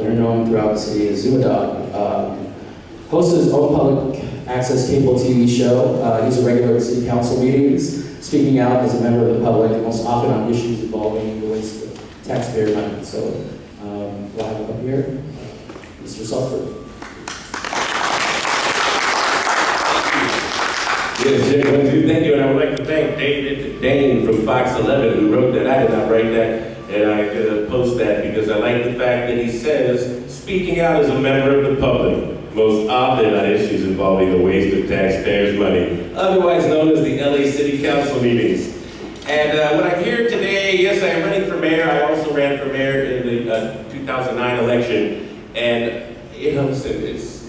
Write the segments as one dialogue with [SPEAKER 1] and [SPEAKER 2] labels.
[SPEAKER 1] better known throughout the city as Zuma Dogg. Hosts his own public access cable TV show. He's a regular at city council meetings, speaking out as a member of the public, most often on issues involving the waste of taxpayer money. So we'll have him up here, Mr. Sulford.
[SPEAKER 2] Yes, thank you, and I would like to thank David Dane from Fox 11 who wrote that. I did not write that, and I post that because I like the fact that he says, speaking out as a member of the public, most often on issues involving the waste of taxpayers' money, otherwise known as the LA City Council meetings. And when I'm here today, yes, I am running for mayor. I also ran for mayor in the 2009 election, and you know,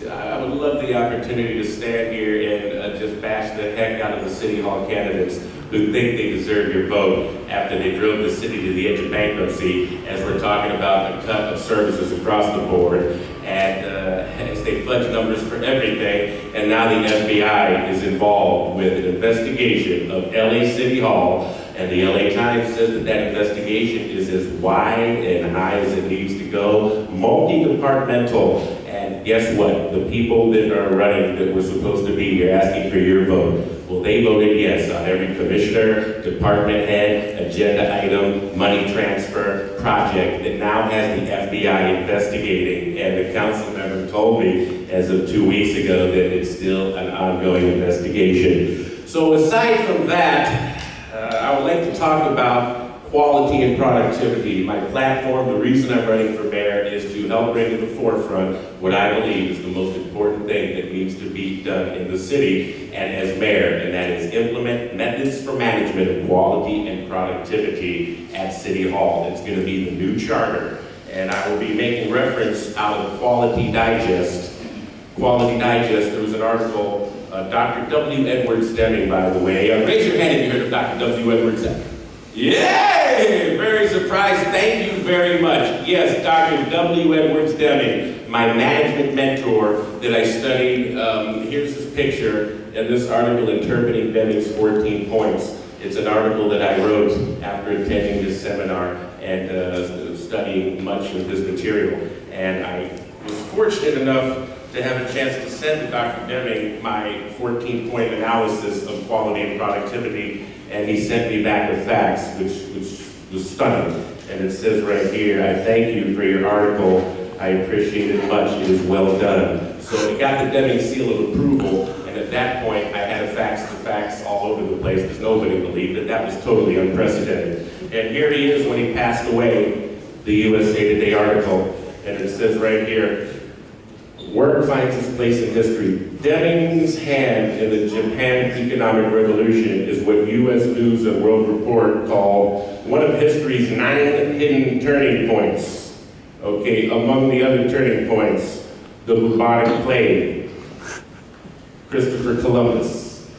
[SPEAKER 2] I would love the opportunity to stand here and just bash the heck out of the City Hall candidates who think they deserve your vote after they drove the city to the edge of bankruptcy, as we're talking about a cut of services across the board, and as they fudge numbers for everything, and now the FBI is involved with an investigation of LA City Hall, and the LA Times says that that investigation is as wide and high as it needs to go, multi-departmental. And guess what? The people that are running that were supposed to be here asking for your vote, well, they voted yes on every commissioner, department head, agenda item, money transfer, project that now has the FBI investigating. And the council member told me as of 2 weeks ago that it's still an ongoing investigation. So aside from that, I would like to talk about quality and productivity. My platform, the reason I'm running for mayor, is to help bring to the forefront what I believe is the most important thing that needs to be done in the city and as mayor, and that is implement methods for management of quality and productivity at City Hall. It's going to be the new charter, and I will be making reference out of Quality Digest. Quality Digest, there was an article, Dr. W. Edwards Deming, by the way. Raise your hand if you heard of Dr. W. Edwards Deming. Yay! Very surprised. Thank you very much. Yes, Dr. W. Edwards Deming, my management mentor that I studied. Here's his picture and this article interpreting Deming's 14 points. It's an article that I wrote after attending this seminar and studying much of his material. And I was fortunate enough to have a chance to send to Dr. Deming my 14-point analysis of quality and productivity, and he sent me back the facts, which was stunning. And it says right here, I thank you for your article. I appreciate it much. It is well done. So it got the Deming seal of approval, and at that point, I had facts all over the place because nobody believed it. That was totally unprecedented. And here he is when he passed away, the USA Today article, and it says right here, work finds its place in history. Deming's hand in the Japan economic revolution is what U.S. News and World Report called one of history's 9 hidden turning points. Okay, among the other turning points, the bubonic plague, Christopher Columbus,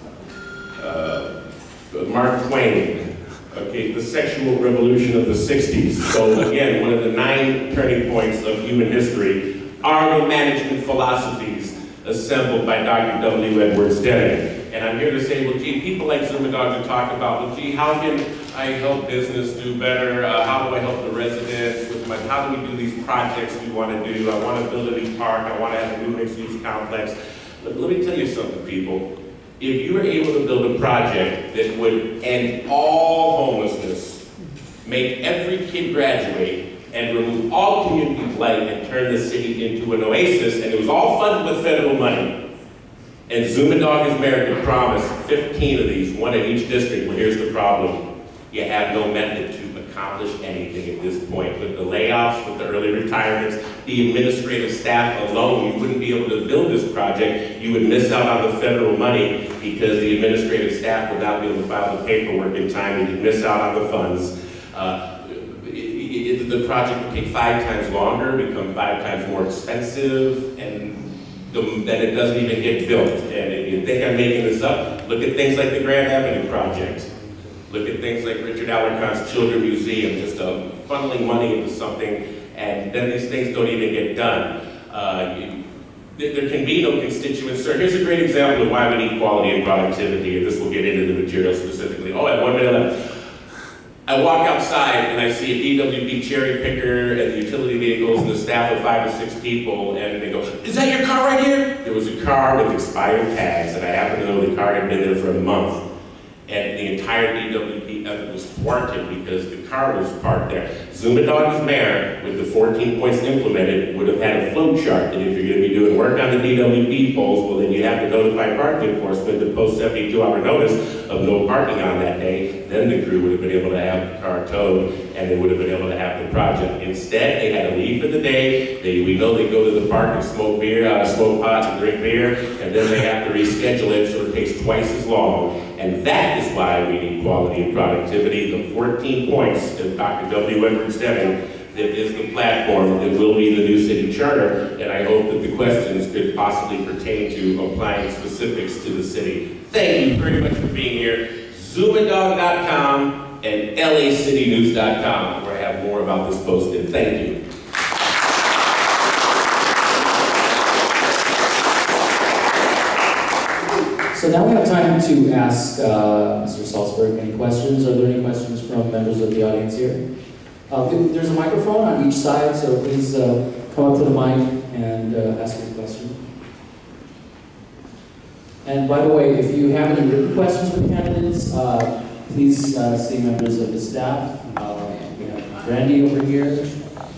[SPEAKER 2] Mark Twain, okay, the sexual revolution of the 60s. So again, one of the 9 turning points of human history are the management philosophies assembled by Dr. W. Edwards Deming. And I'm here to say, well, gee, people like Zuma Dogg talk about, well, gee, how can I help business do better? How do I help the residents? How do we do these projects we want to do? I want to build a new park. I want to have a new mixed-use complex. But let me tell you something, people. If you were able to build a project that would end all homelessness, make every kid graduate, and remove all community blight and turn the city into an oasis, and it was all funded with federal money. And Zuma Dogg as mayor could promise 15 of these, one in each district. Well, here's the problem. You have no method to accomplish anything at this point. With the layoffs, with the early retirements, the administrative staff alone, you wouldn't be able to build this project. You would miss out on the federal money because the administrative staff would not be able to file the paperwork in time. You'd miss out on the funds. The project would take 5 times longer, become 5 times more expensive, and then it doesn't even get built. And if you think I'm making this up, look at things like the Grand Avenue project. Look at things like Richard Alarcon's Children's Museum, just funneling money into something, and then these things don't even get done. There can be no constituents. So here's a great example of why we need quality and productivity, and this will get into the material specifically. Oh, I have 1 minute left. I walk outside and I see a DWP cherry picker and the utility vehicles and the staff of 5 or 6 people, and they go, "Is that your car right here?" There was a car with expired tags, and I happen to know the car had been there for a month. And the entire DWP effort was thwarted because the car was parked there. Zuma Dogg as mayor, with the 14 points implemented, would have had a flow chart that if you're going to be doing work on the DWP poles, well then you have to notify parking enforcement to post 72-hour notice of no parking on that day. Then the crew would have been able to have the car towed, and they would have been able to have the project. Instead, they had to leave for the day. We know they go to the park and smoke beer, smoke pot and drink beer, and then they have to reschedule it, so it takes twice as long. And that is why we need quality and productivity. The 14 points that Dr. W. Edwards Deming, that is the platform that will be the new city charter, and I hope that the questions could possibly pertain to applying specifics to the city. Thank you very much for being here. ZumaDogg.com and LACityNews.com, where I have more about this posted. Thank you.
[SPEAKER 1] So now we have time to ask Mr. Salzberg any questions. Are there any questions from members of the audience here? There's a microphone on each side, so please come up to the mic and ask your question. And by the way, if you have any written questions for the candidates, please see members of the staff. We have Randy over here,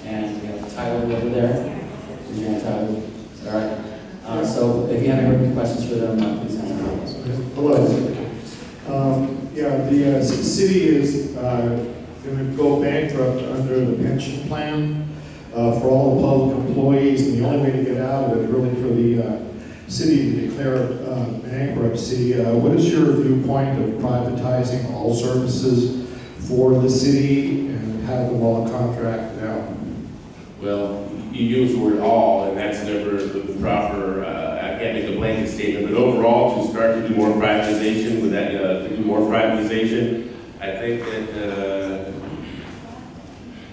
[SPEAKER 1] and we have Tyler over there. Tyler. All right. So if you have any written questions for them, please ask them.
[SPEAKER 3] Hello. The city is going to go bankrupt under the pension plan for all the public employees, and the only way to get out of it, really, for the city to declare bankruptcy. What is your viewpoint of privatizing all services for the city and have them all contracted out?
[SPEAKER 2] Well, you use the word all, and that's never the proper, I can't make a blanket statement, but overall, to start to do more privatization, with that, to do more privatization, I think that,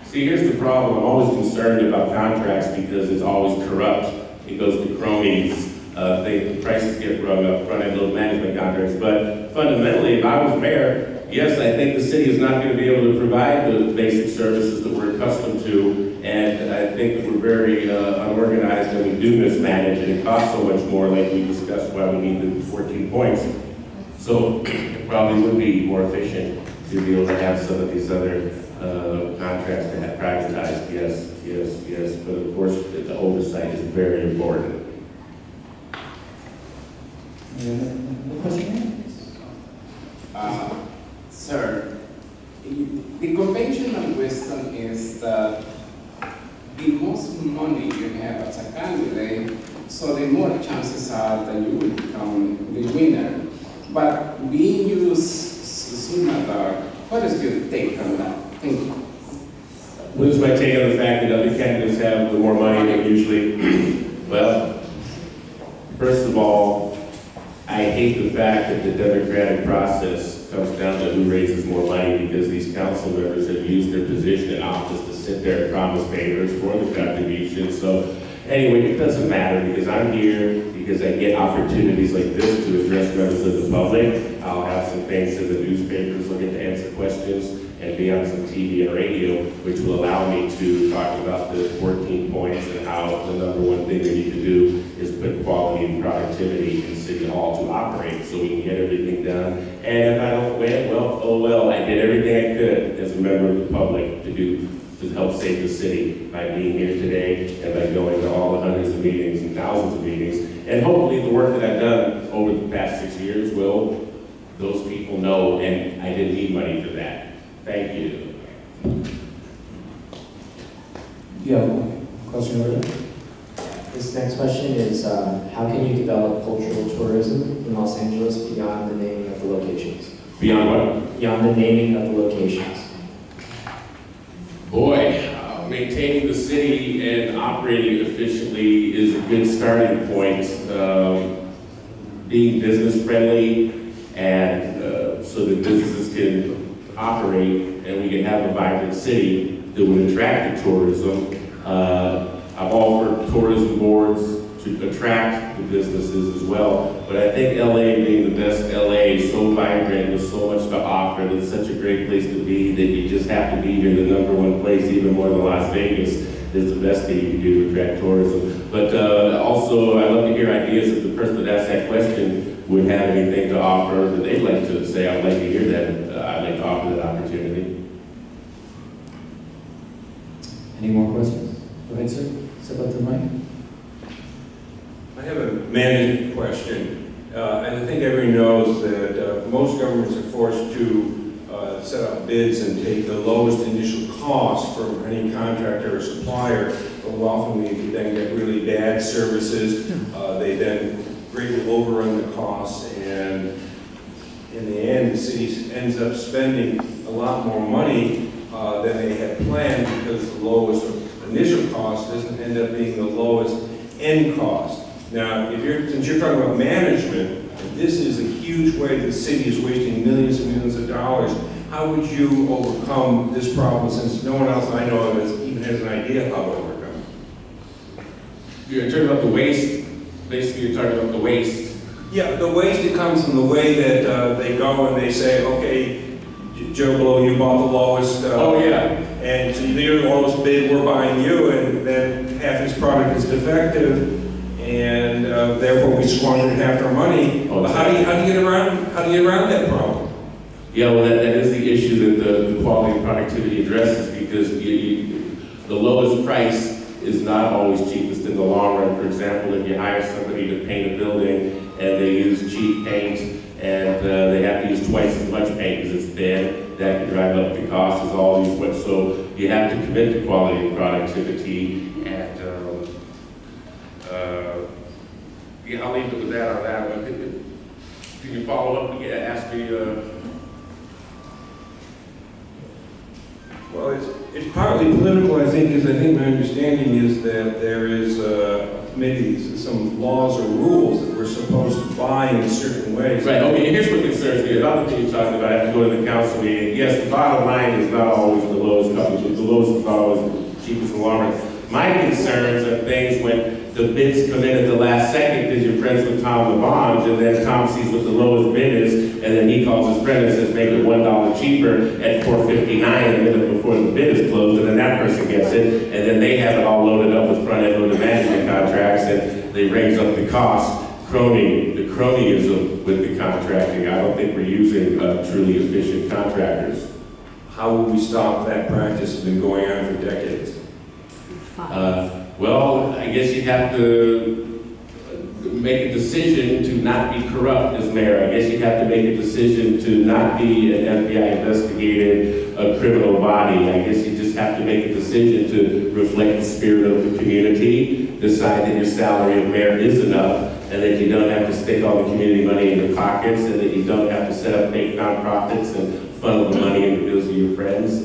[SPEAKER 2] see, here's the problem. I'm always concerned about contracts because it's always corrupt. It goes to cronies. The prices get rung up, front-end load management contracts. But fundamentally, if I was mayor, yes, I think the city is not going to be able to provide the basic services that we're accustomed to. And I think that we're very unorganized and we do mismanage, and it costs so much more, like we discussed, why we need the 14 points. So it probably would be more efficient to be able to have some of these other contracts that have privatized. Yes, yes, yes. But of course, the oversight is very important.
[SPEAKER 4] Sir, the conventional wisdom is that the most money you have as a candidate, so the more chances are that you will become the winner. But being used Zuma Dogg, what is your take on that? Thank you.
[SPEAKER 2] What is my take on the fact that other candidates have more money than usually? Well, first of all, I hate the fact that the democratic process comes down to who raises more money, because these council members have used their position in office to sit there and promise favors for the contribution. So anyway, it doesn't matter, because I'm here because I get opportunities like this to address members of the public. I'll have some things in the newspapers, I'll get to answer questions, and be on some TV and radio, which will allow me to talk about the 14 points and how the #1 thing we need to do is put quality and productivity in City Hall to operate so we can get everything done. And if I don't win, well, oh well, I did everything I could as a member of the public to help save the city by being here today and by going to all the hundreds of meetings and thousands of meetings. And hopefully the work that I've done over the past 6 years will, those people know, and I didn't need money for that. Thank you.
[SPEAKER 1] You have a question over there?
[SPEAKER 5] This next question is, how can you develop cultural tourism in Los Angeles beyond the naming of the locations?
[SPEAKER 2] Beyond what?
[SPEAKER 5] Beyond the naming of the locations.
[SPEAKER 2] Boy, maintaining the city and operating efficiently is a good starting point. Being business friendly and so that businesses can operate and we can have a vibrant city that would attract the tourism. I'm all for tourism boards to to attract the businesses as well. But I think LA being the best LA, so vibrant with so much to offer, and it's such a great place to be that you just have to be here. The #1 place, even more than Las Vegas, is the best thing you can do to attract tourism. But also, I'd love to hear ideas if the person that asked that question would have anything to offer that they'd like to say. I'd like to hear that. I'd like to offer that opportunity.
[SPEAKER 1] Any more questions? Go ahead, sir. Step up to the mic.
[SPEAKER 6] I have a management question. And I think everyone knows that most governments are forced to set up bids and take the lowest initial cost from any contractor or supplier. But often we then get really bad services. They then greatly overrun the costs, and in the end, the city ends up spending a lot more money than they had planned, because the lowest initial cost doesn't end up being the lowest end cost. Now, since you're talking about management, this is a huge way the city is wasting millions and millions of dollars. How would you overcome this problem, since no one else I know of even has an idea how to overcome it?
[SPEAKER 2] You're talking about the waste. Basically, you're talking about the waste.
[SPEAKER 6] Yeah, the waste that comes from the way that they go and they say, okay, Joe Blow, you bought the lowest.
[SPEAKER 2] Oh yeah.
[SPEAKER 6] And so you're the lowest bid, we're buying you, and then half his product is defective, and therefore we squandered half our money.
[SPEAKER 2] Oh,
[SPEAKER 6] but how do you get around that problem?
[SPEAKER 2] Yeah, well, that is the issue that the quality and productivity addresses, because the lowest price is not always cheapest in the long run. For example, if you hire somebody to paint a building and they use cheap paint and they have to use twice as much paint because it's thin, that can drive up the cost as all these what. So you have to commit to quality and productivity, and yeah, I'll leave it with that on that one. Can you follow up and ask me?
[SPEAKER 6] Well, it's partly political, I think, because I think my understanding is that there is committees, some laws or rules that we're supposed to buy in certain ways.
[SPEAKER 2] Right, okay, and here's what concerns me. Another thing you're talking about, I have to go to the council meeting. Yes, the bottom line is not always the lowest coverage, the lowest is not always the cheapest in the long run. My concerns are things when the bids come in at the last second because you're friends with Tom LaBonge, and then Tom sees what the lowest bid is, and then he calls his friend and says, make it $1 cheaper at $4.59 a minute before the bid is closed, and then that person gets it, and then they have it all loaded up with front-end loaded management contracts, and they raise up the cost. The cronyism with the contracting. I don't think we're using truly efficient contractors.
[SPEAKER 6] How will we stop that practice that's been going on for decades?
[SPEAKER 2] Well, I guess you have to make a decision to not be corrupt as mayor. I guess you have to make a decision to not be an FBI investigated criminal body. I guess you just have to make a decision to reflect the spirit of the community, decide that your salary of mayor is enough, and that you don't have to stick all the community money in your pockets, and that you don't have to set up fake nonprofits and funnel the money into bills of your friends.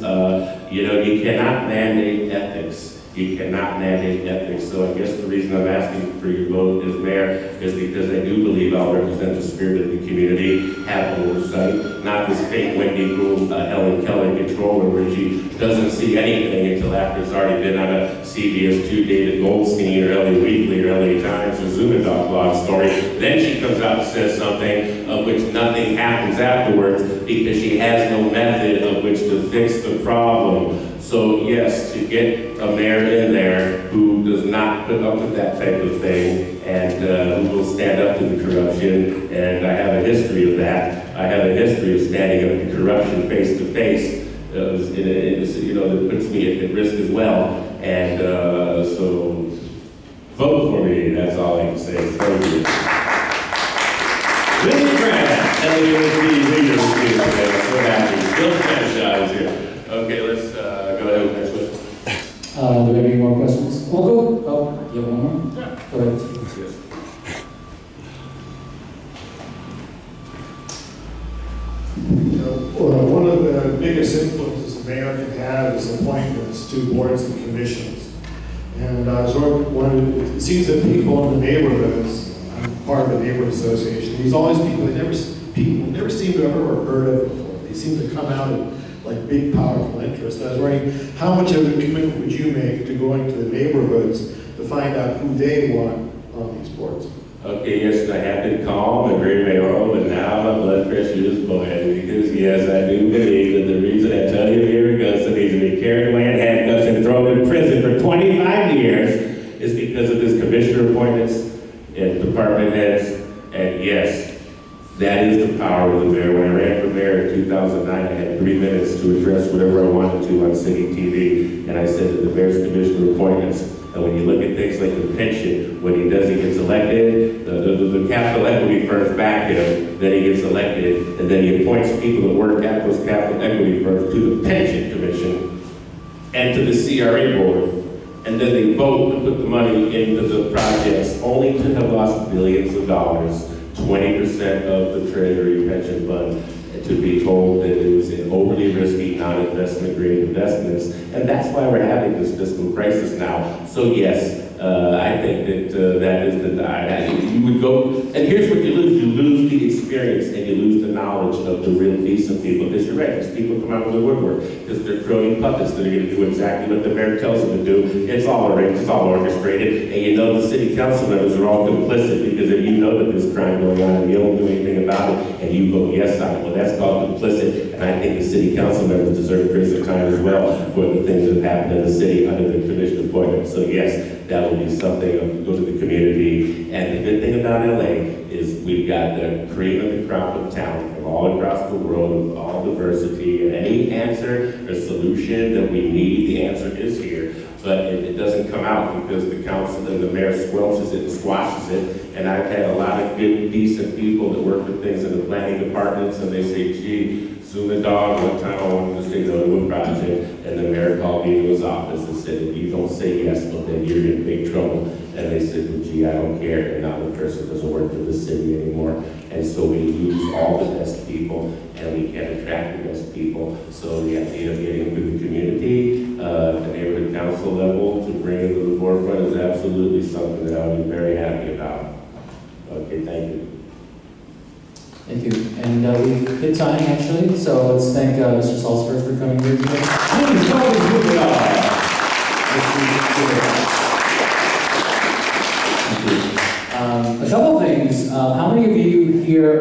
[SPEAKER 2] You know, you cannot mandate ethics. You cannot mandate ethics. So I guess the reason I'm asking for your vote as mayor is because I do believe I'll represent the spirit of the community, have oversight, not this fake Wendy Gould, Helen Keller controller where she doesn't see anything until after it's already been on a CBS 2 David Goldstein or LA Weekly or LA Times or Zuma Dogg blog story. Then she comes out and says something of which nothing happens afterwards because she has no method of which to fix the problem. So yes, to get a mayor in there who does not put up with that type of thing and who will stand up to the corruption, and I have a history of that. I have a history of standing up to corruption face to face. You know, that puts me at risk as well. And so vote for me, that's all I can say. Thank you. Willie Grant, LAOP leader of the today. I'm so happy. Bill Crenshaw is here. Okay, let's go ahead with the next one.
[SPEAKER 1] Do we have any more questions? We'll go. Oh, you have one more?
[SPEAKER 2] Yeah.
[SPEAKER 1] Go ahead.
[SPEAKER 2] Yes.
[SPEAKER 3] One of the biggest influences the mayor can have is appointments to boards and commissions. And it seems that people in the neighborhoods, I'm part of a neighborhood association, these always people never seem to have ever heard of before. They seem to come out of like big, powerful interests. I was wondering, how much of a commitment would you make to going to the neighborhoods to find out who they want on these boards.
[SPEAKER 2] Okay, yes, I have been calm and very mayoral, and now my blood pressure is boiling because, yes, I do believe that the reason I tell you here goes that he's been carried away in handcuffs and thrown in prison for 25 years is because of his commissioner appointments and department heads. And yes, that is the power of the mayor. When I ran for mayor in 2009, I had 3 minutes to address whatever I wanted to on city TV, and I said that the mayor's commissioner appointments. And when you look at things like the pension, when he gets elected, the capital equity firms back him, then he gets elected, and then he appoints people that work at those capital equity firms to the pension commission and to the CRA board. And then they vote to put the money into the projects, only to have lost billions of dollars, 20% of the Treasury pension fund, to be told that it was an overly risky, non-investment grade investments. And that's why we're having this fiscal crisis now. So yes, I think that that is the you would go, and here's what you lose. You lose the experience and you lose the knowledge of the real decent people. Because you're right, these people come out with the woodwork because they're crony puppets that are going to do exactly what the mayor tells them to do. It's all arranged, it's all orchestrated, and you know the city council members are all complicit because if you know that there's crime going on and you don't do anything about it and you vote yes on it, well that's called complicit. And I think the city council members deserve prison time as well for the things that have happened in the city under the commission appointment. So yes, that will be something to go to the community. And the good thing about LA is we've got the cream of the crop of talent from all across the world with all diversity. And any answer or solution that we need, the answer is here. But it doesn't come out because the council and the mayor squelches it and squashes it. And I've had a lot of good, decent people that work with things in the planning departments, and they say, gee, Zuma Dogg, one time I wanted to say no to a project, and the mayor called me to his office and said, if you don't say yes, well, then you're in big trouble. And they said, well, gee, I don't care, and now the person doesn't work for the city anymore. And so we lose all the best people, and we can't attract the best people. So the idea of getting with the community, the neighborhood council level, to bring it to the forefront is absolutely something that I would be very happy about. Okay, thank you.
[SPEAKER 1] Thank you. And we've hit time, actually, so let's thank Mr. Salzberg for coming here today. Please welcome Zuma Dogg. Thank you. A couple things. How many of you here